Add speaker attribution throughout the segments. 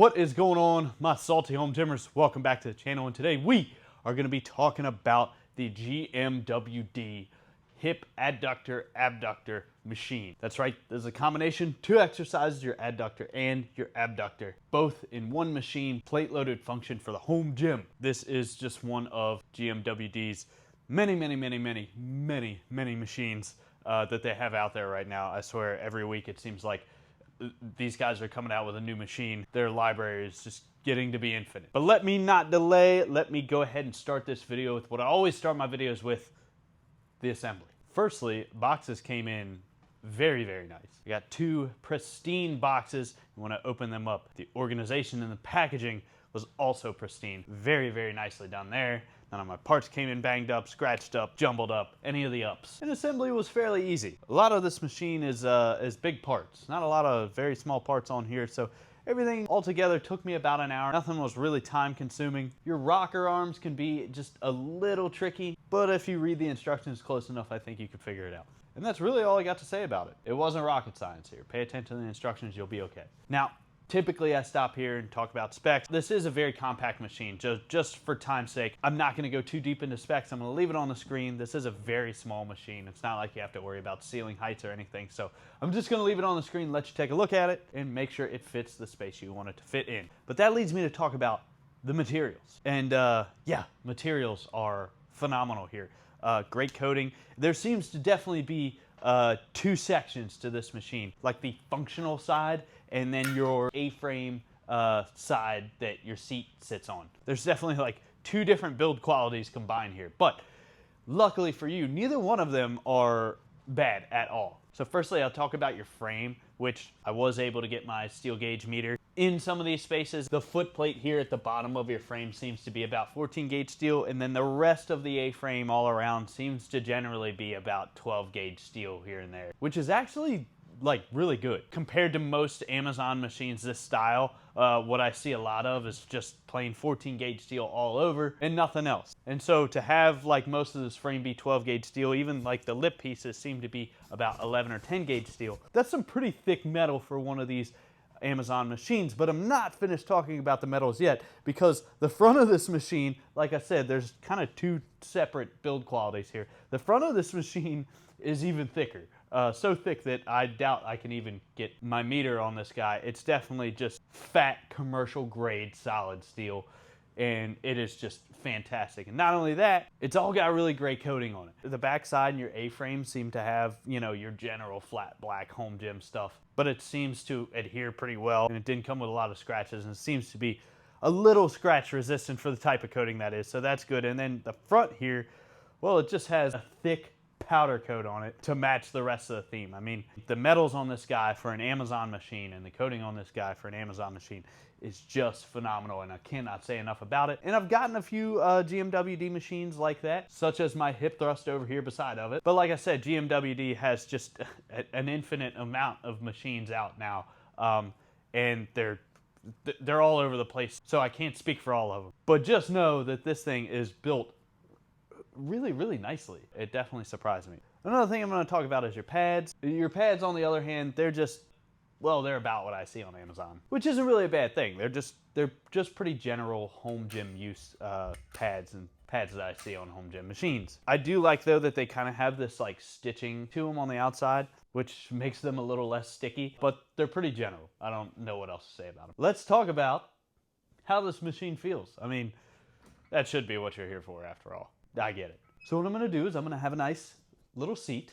Speaker 1: What is going on, my salty home gymmers? Welcome back to the channel, and today we are going to be talking about the GMWD hip adductor abductor machine. That's right, there's a combination, two exercises, your adductor and your abductor, both in one machine, plate loaded function for the home gym. This is just one of GMWD's many machines that they have out there right now. I swear every week it seems like these guys are coming out with a new machine. Their library is just getting to be infinite. But let me not delay. Let me go ahead and start this video with what I always start my videos with, the assembly. Firstly, boxes came in very nice. We got two pristine boxes. You want to open them up. The organization and the packaging was also pristine. Very nicely done there. None of my parts came in banged up, scratched up, jumbled up, any of the ups. And assembly was fairly easy. A lot of this machine is big parts. Not a lot of very small parts on here, so everything altogether took me about an hour. Nothing was really time consuming. Your rocker arms can be just a little tricky, but if you read the instructions close enough, I think you can figure it out. And that's really all I got to say about it. It wasn't rocket science here. Pay attention to the instructions, you'll be okay. Now, typically I stop here and talk about specs. This is a very compact machine, just for time's sake. I'm not gonna go too deep into specs. I'm gonna leave it on the screen. This is a very small machine. It's not like you have to worry about ceiling heights or anything. So I'm just gonna leave it on the screen, let you take a look at it and make sure it fits the space you want it to fit in. But that leads me to talk about the materials. And yeah, materials are phenomenal here. Great coating. There seems to definitely be two sections to this machine, like the functional side and then your A-frame side that your seat sits on. There's definitely like two different build qualities combined here, but luckily for you, neither one of them are bad at all. So firstly, I'll talk about your frame, which I was able to get my steel gauge meter. In some of these spaces, the foot plate here at the bottom of your frame seems to be about 14 gauge steel, and then the rest of the A-frame all around seems to generally be about 12 gauge steel here and there, which is actually like really good. Compared to most Amazon machines this style, what I see a lot of is just plain 14 gauge steel all over and nothing else. And so to have like most of this frame be 12 gauge steel, even like the lip pieces seem to be about 11 or 10 gauge steel, that's some pretty thick metal for one of these Amazon machines. But I'm not finished talking about the metals yet, because the front of this machine, like I said, there's kind of two separate build qualities here. The front of this machine is even thicker. So thick that I doubt I can even get my meter on this guy. It's definitely just fat commercial grade solid steel, and it is just fantastic. And not only that, it's all got really great coating on it. The backside and your A-frame seem to have, you know, your general flat black home gym stuff, but it seems to adhere pretty well, and it didn't come with a lot of scratches, and it seems to be a little scratch resistant for the type of coating that is, so that's good. And then the front here, well, it just has a thick powder coat on it to match the rest of the theme. I mean, the metals on this guy for an Amazon machine and the coating on this guy for an Amazon machine is just phenomenal, and I cannot say enough about it. And I've gotten a few GMWD machines like that, such as my hip thrust over here beside of it. But like I said, GMWD has just an infinite amount of machines out now, and they're all over the place, so I can't speak for all of them. But just know that this thing is built really nicely. It definitely surprised me. Another thing I'm going to talk about is your pads. Your pads, on the other hand, they're about what I see on Amazon, which isn't really a bad thing. They're just pretty general home gym use pads and pads that I see on home gym machines. I do like, though, that they kind of have this like stitching to them on the outside, which makes them a little less sticky, but they're pretty general. I don't know what else to say about them. Let's talk about how this machine feels. I mean, that should be what you're here for after all. I get it. So what I'm going to do is I'm going to have a nice little seat.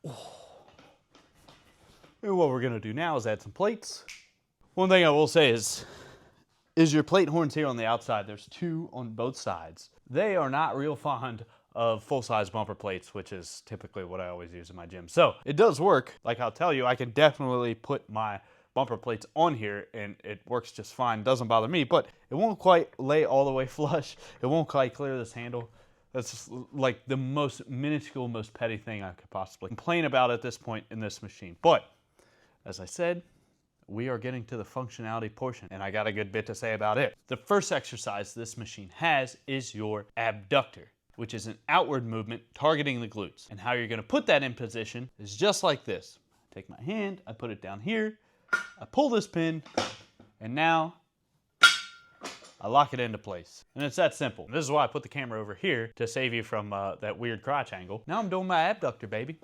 Speaker 1: And what we're going to do now is add some plates. One thing I will say is your plate horns here on the outside. There's two on both sides. They are not real fond of full-size bumper plates, which is typically what I always use in my gym. So it does work. Like I'll tell you, I can definitely put my bumper plates on here and it works just fine. Doesn't bother me, but it won't quite lay all the way flush. It won't quite clear this handle. That's just like the most minuscule, most petty thing I could possibly complain about at this point in this machine. But as I said, we are getting to the functionality portion, and I got a good bit to say about it. The first exercise this machine has is your abductor, which is an outward movement targeting the glutes. And how you're going to put that in position is just like this. Take my hand, I put it down here, I pull this pin, And now I lock it into place. And it's that simple. This is why I put the camera over here to save you from that weird crotch angle. Now I'm doing my abductor, baby.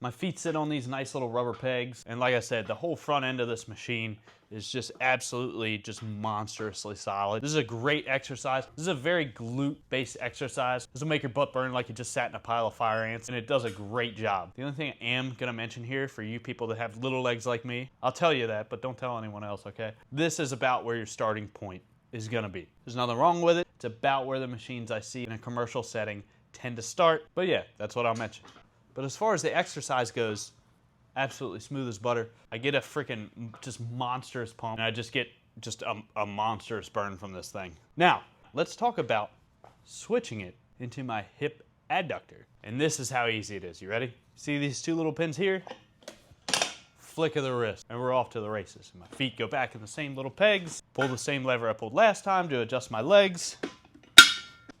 Speaker 1: My feet sit on these nice little rubber pegs. And like I said, the whole front end of this machine is just absolutely just monstrously solid. This is a great exercise. This is a very glute-based exercise. This will make your butt burn like you just sat in a pile of fire ants, and it does a great job. The only thing I am gonna mention here for you people that have little legs like me, I'll tell you that, but don't tell anyone else, okay? This is about where your starting point is gonna be. There's nothing wrong with it. It's about where the machines I see in a commercial setting tend to start. But yeah, that's what I'll mention. But as far as the exercise goes, absolutely smooth as butter. I get a freaking just monstrous pump, and I just get just a monstrous burn from this thing. Now, let's talk about switching it into my hip adductor. And this is how easy it is. You ready? See these two little pins here? Flick of the wrist, and we're off to the races. My feet go back in the same little pegs, pull the same lever I pulled last time to adjust my legs.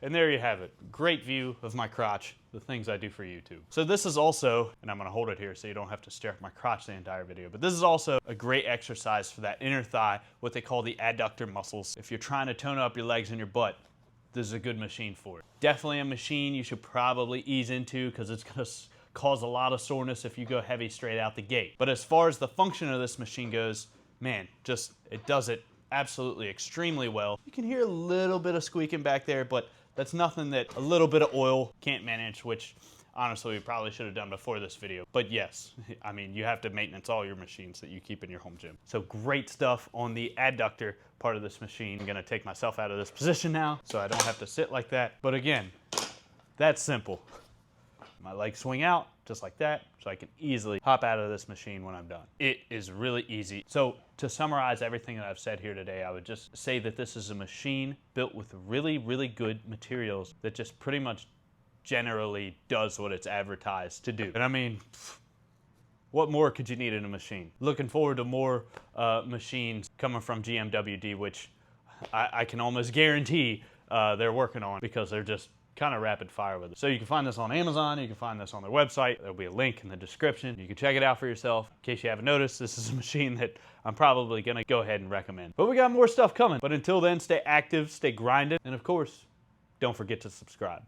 Speaker 1: And there you have it. Great view of my crotch, the things I do for YouTube. So this is also, and I'm gonna hold it here so you don't have to stare at my crotch the entire video, but this is also a great exercise for that inner thigh, what they call the adductor muscles. If you're trying to tone up your legs and your butt, this is a good machine for it. Definitely a machine you should probably ease into because it's gonna cause a lot of soreness if you go heavy straight out the gate. But as far as the function of this machine goes, man, just, it does it absolutely extremely well. You can hear a little bit of squeaking back there, but that's nothing that a little bit of oil can't manage, which honestly we probably should have done before this video. But yes, I mean, you have to maintenance all your machines that you keep in your home gym. So great stuff on the adductor part of this machine. I'm gonna take myself out of this position now so I don't have to sit like that. But again, that's simple. My legs swing out just like that, so I can easily hop out of this machine when I'm done. It is really easy. So to summarize everything that I've said here today, I would just say that this is a machine built with really, really good materials that just pretty much generally does what it's advertised to do. And I mean, what more could you need in a machine? Looking forward to more machines coming from GMWD, which I can almost guarantee they're working on because they're just kind of rapid fire with it. So you can find this on Amazon, you can find this on their website. There'll be a link in the description. You can check it out for yourself. In case you haven't noticed, this is a machine that I'm probably gonna go ahead and recommend. But we got more stuff coming. But until then, stay active, stay grinding, and of course, don't forget to subscribe.